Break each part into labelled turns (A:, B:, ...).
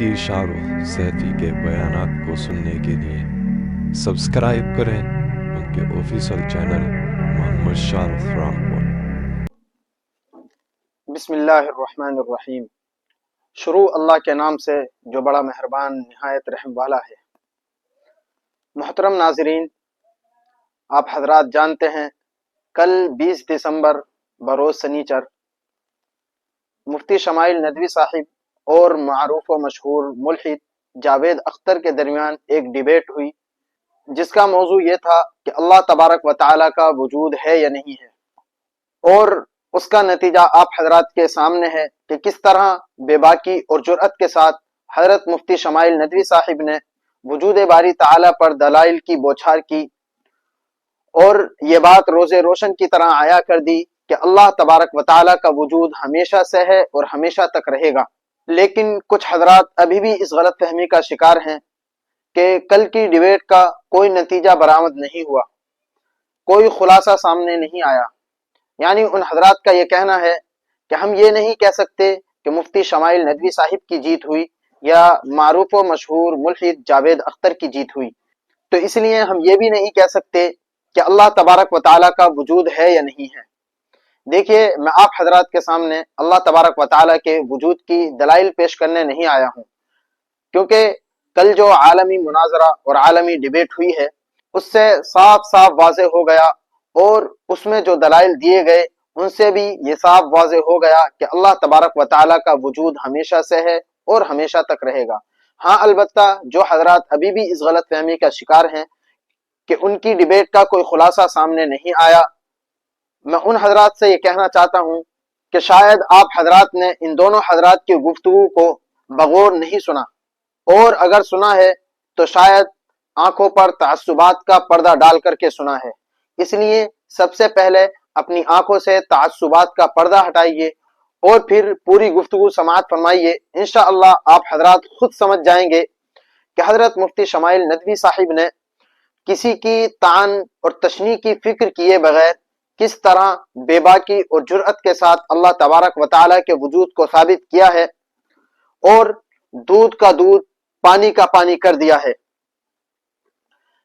A: मुफ्ती शाहरुख सैफी के बयानात को सुनने के लिए सब्सक्राइब करें उनके ऑफिशियल चैनल मोहम्मद शाहरुख रामपुर।
B: बिस्मिल्लाहिर्रहमानिर्रहीम। शुरू अल्लाह के नाम से जो बड़ा मेहरबान निहायत रहम वाला है। मोहतरम नाजरीन, आप हजरात जानते हैं कल 20 दिसंबर बरोज़ सनीचर मुफ्ती शमाइल नदवी साहिब और मारूफ व मशहूर मुल्हिद जावेद अख्तर के दरमियान एक डिबेट हुई, जिसका मौजू ये था कि अल्लाह तबारक व तआला का वजूद है या नहीं है। और उसका नतीजा आप हजरात के सामने है कि किस तरह बेबाकी और जुर्अत के साथ हजरत मुफ्ती शमाइल नदवी साहिब ने वजूद बारी तआला पर दलाइल की बौछार की और ये बात रोज़े रोशन की तरह आया कर दी कि अल्लाह तबारक व तआला का वजूद हमेशा से है और हमेशा तक रहेगा। लेकिन कुछ हजरात अभी भी इस गलत फहमी का शिकार हैं कि कल की डिबेट का कोई नतीजा बरामद नहीं हुआ, कोई खुलासा सामने नहीं आया। यानी उन हजरात का ये कहना है कि हम ये नहीं कह सकते कि मुफ्ती शमाइल नदवी साहिब की जीत हुई या मारूफ व मशहूर मुल्हिद जावेद अख्तर की जीत हुई, तो इसलिए हम ये भी नहीं कह सकते कि अल्लाह तबारक व तआला का वजूद है या नहीं है। देखिए, मैं आप हजरात के सामने अल्लाह तबारक व तआला के वजूद की दलाइल पेश करने नहीं आया हूँ, क्योंकि कल जो आलमी मुनाजरा और आलमी डिबेट हुई है उससे साफ साफ वाज़े हो गया और उसमें जो दलाइल दिए गए उनसे भी ये साफ वाज़े हो गया कि अल्लाह तबारक व तआला का वजूद हमेशा से है और हमेशा तक रहेगा। हाँ, अलबत्ता जो हजरात अभी भी इस गलत फहमी का शिकार हैं कि उनकी डिबेट का कोई खुलासा सामने नहीं आया, मैं उन हजरात से ये कहना चाहता हूँ कि शायद आप हजरात ने इन दोनों हजरात की गुफ्तगू को बगौर नहीं सुना, और अगर सुना है तो शायद आंखों पर तअस्सुबात का पर्दा डाल करके सुना है। इसलिए सबसे पहले अपनी आंखों से तअस्सुबात का पर्दा हटाइए और फिर पूरी गुफ्तगू समाअत फरमाइए। इंशाअल्लाह आप हजरात खुद समझ जाएंगे कि हजरत मुफ्ती शमाइल नदवी साहिब ने किसी की तान और तशनी की फिक्र किए बगैर किस तरह बेबाकी और जुर्अत के साथ अल्लाह तबारक व तआला के वजूद को साबित किया है और दूध का दूध पानी का पानी कर दिया है।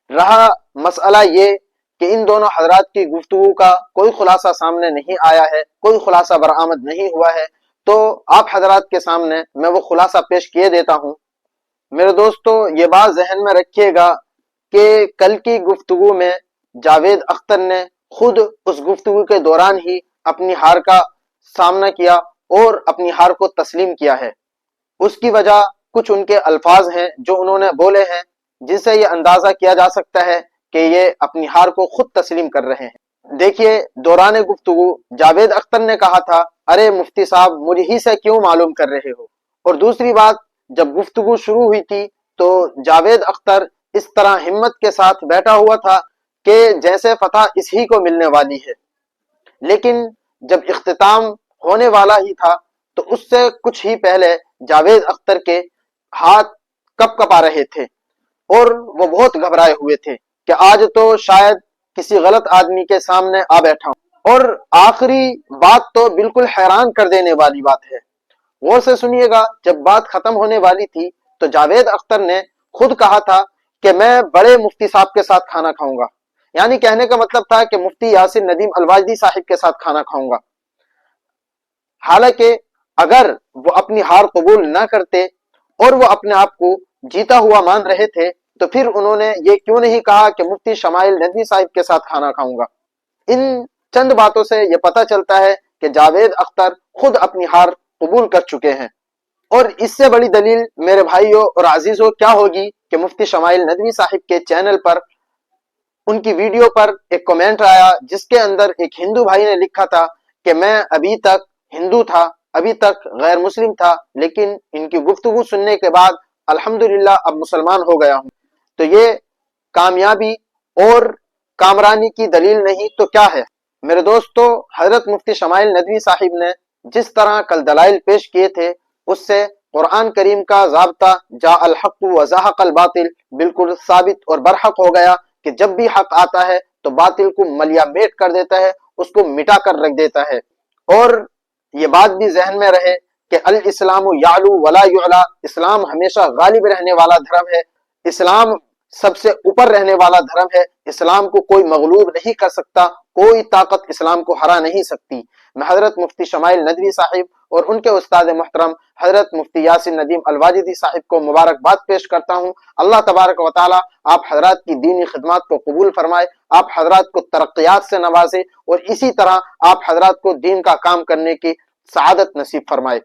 B: रहा मसला ये कि इन दोनों हजरात की गुफ्तगू का कोई खुलासा सामने नहीं आया है, कोई खुलासा बरामद नहीं हुआ है, तो आप हजरात के सामने मैं वो खुलासा पेश किए देता हूँ। मेरे दोस्तों, ये बात जहन में रखिएगा कि कल की गुफ्तगू में जावेद अख्तर ने खुद उस गुफ्तगू के दौरान ही अपनी हार का सामना किया और अपनी हार को तस्लीम किया है। उसकी वजह कुछ उनके अल्फाज हैं जो उन्होंने बोले हैं, जिससे ये अंदाजा किया जा सकता है कि ये अपनी हार को खुद तस्लीम कर रहे हैं। देखिए, दौरान गुफ्तगू जावेद अख्तर ने कहा था, अरे मुफ्ती साहब, मुझे ही से क्यों मालूम कर रहे हो। और दूसरी बात, जब गुफ्तगू शुरू हुई थी तो जावेद अख्तर इस तरह हिम्मत के साथ बैठा हुआ था कि जैसे फतह इसी को मिलने वाली है। लेकिन जब इख्तिताम होने वाला ही था तो उससे कुछ ही पहले जावेद अख्तर के हाथ कपकपा रहे थे और वो बहुत घबराए हुए थे कि आज तो शायद किसी गलत आदमी के सामने आ बैठा हूं। और आखिरी बात तो बिल्कुल हैरान कर देने वाली बात है, गौर से सुनिएगा। जब बात खत्म होने वाली थी तो जावेद अख्तर ने खुद कहा था कि मैं बड़े मुफ्ती साहब के साथ खाना खाऊंगा। यानी कहने का मतलब था कि मुफ्ती यासिर नदीम अलवाजदी साहिब के साथ खाना खाऊंगा। हालांकि अगर वो अपनी हार कबूल ना करते और वो अपने आप को जीता हुआ मान रहे थे तो फिर उन्होंने ये क्यों नहीं कहा कि मुफ्ती शमाइल नदवी साहिब के साथ खाना खाऊंगा। इन चंद बातों से ये पता चलता है कि जावेद अख्तर खुद अपनी हार कबूल कर चुके हैं। और इससे बड़ी दलील मेरे भाइयों और अजीजों क्या होगी कि मुफ्ती शमाइल नदवी साहिब के चैनल पर उनकी वीडियो पर एक कमेंट आया, जिसके अंदर एक हिंदू भाई ने लिखा था कि मैं अभी तक हिंदू था, अभी तक गैर मुस्लिम था, लेकिन इनकी गुफ्तगू सुनने के बाद अल्हम्दुलिल्लाह अब मुसलमान हो गया हूं। तो ये कामयाबी और कामरानी की दलील नहीं तो क्या है। मेरे दोस्तों, हजरत मुफ्ती शमाइल नदवी साहिब ने जिस तरह कल दलाइल पेश किए थे उससे कुरान करीम का ज़ाब्ता जा अल हक़ व ज़हक़ल बातिल बिल्कुल साबित और बरहक हो गया कि जब भी हक आता है तो बातिल को मलिया मेट कर देता है, उसको मिटा कर रख देता है। और ये बात भी जहन में रहे کہ الاسلام یعلو ولا یعلا، اسلام ہمیشہ غالب رہنے والا دھرم ہے، اسلام سب سے اوپر رہنے والا دھرم ہے، اسلام کو کوئی مغلوب نہیں کر سکتا، کوئی طاقت اسلام کو ہرا نہیں سکتی۔ میں حضرت مفتی شمائل ندوی صاحب اور ان کے استاد محترم حضرت مفتی یاسر ندیم الواجدی صاحب کو مبارکباد پیش کرتا ہوں۔ اللہ تبارک و تعالی آپ حضرات کی دینی خدمات کو قبول فرمائے، آپ حضرات کو ترقیات سے نوازے، اور اسی طرح آپ حضرات کو دین کا کام کرنے کی سعادت نصیب فرمائے۔